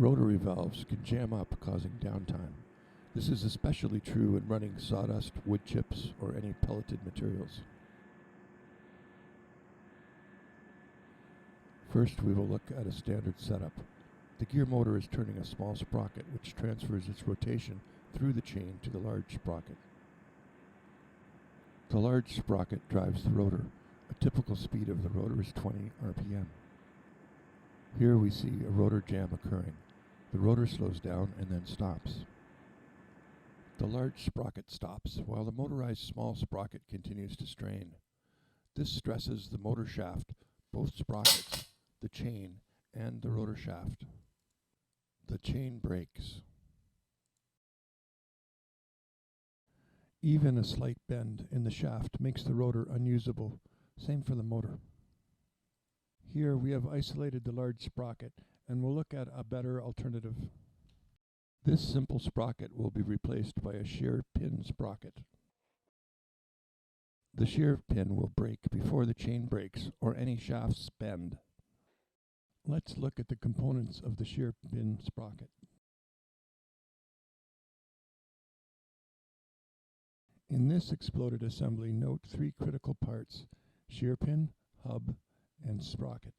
Rotary valves can jam up, causing downtime. This is especially true when running sawdust, wood chips, or any pelleted materials. First, we will look at a standard setup. The gear motor is turning a small sprocket which transfers its rotation through the chain to the large sprocket. The large sprocket drives the rotor. A typical speed of the rotor is 20 RPM. Here we see a rotor jam occurring. The rotor slows down and then stops. The large sprocket stops while the motorized small sprocket continues to strain. This stresses the motor shaft, both sprockets, the chain, and the rotor shaft. The chain breaks. Even a slight bend in the shaft makes the rotor unusable. Same for the motor. Here we have isolated the large sprocket and we'll look at a better alternative. This simple sprocket will be replaced by a shear pin sprocket. The shear pin will break before the chain breaks or any shafts bend. Let's look at the components of the shear pin sprocket. In this exploded assembly, note three critical parts: shear pin, hub, and sprocket.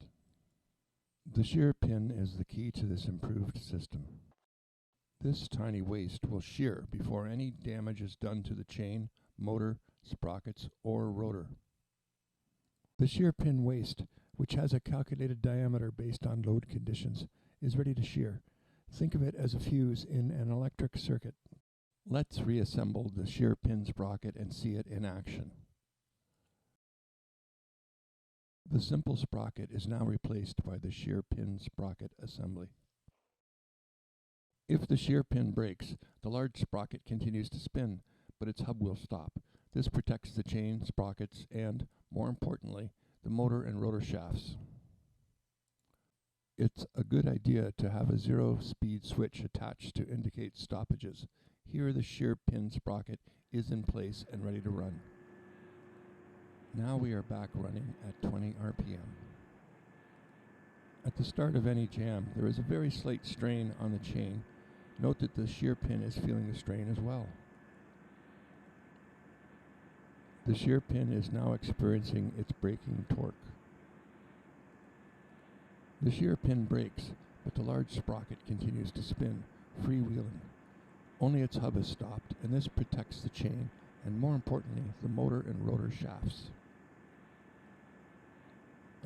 The shear pin is the key to this improved system. This tiny waste will shear before any damage is done to the chain, motor, sprockets, or rotor. The shear pin waste, which has a calculated diameter based on load conditions, is ready to shear. Think of it as a fuse in an electric circuit. Let's reassemble the shear pin sprocket and see it in action. The simple sprocket is now replaced by the shear pin sprocket assembly. If the shear pin breaks, the large sprocket continues to spin, but its hub will stop. This protects the chain, sprockets, and, more importantly, the motor and rotor shafts. It's a good idea to have a zero-speed switch attached to indicate stoppages. Here the shear pin sprocket is in place and ready to run. Now we are back running at 20 RPM. At the start of any jam, there is a very slight strain on the chain. Note that the shear pin is feeling the strain as well. The shear pin is now experiencing its braking torque. The shear pin breaks, but the large sprocket continues to spin, freewheeling. Only its hub is stopped, and this protects the chain, and more importantly, the motor and rotor shafts.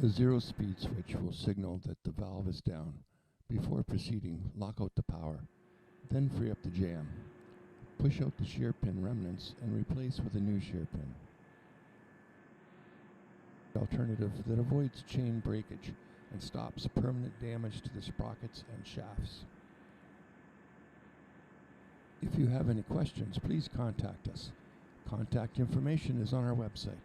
A zero-speed switch will signal that the valve is down. Before proceeding, lock out the power, then free up the jam. Push out the shear pin remnants and replace with a new shear pin. Alternative that avoids chain breakage and stops permanent damage to the sprockets and shafts. If you have any questions, please contact us. Contact information is on our website.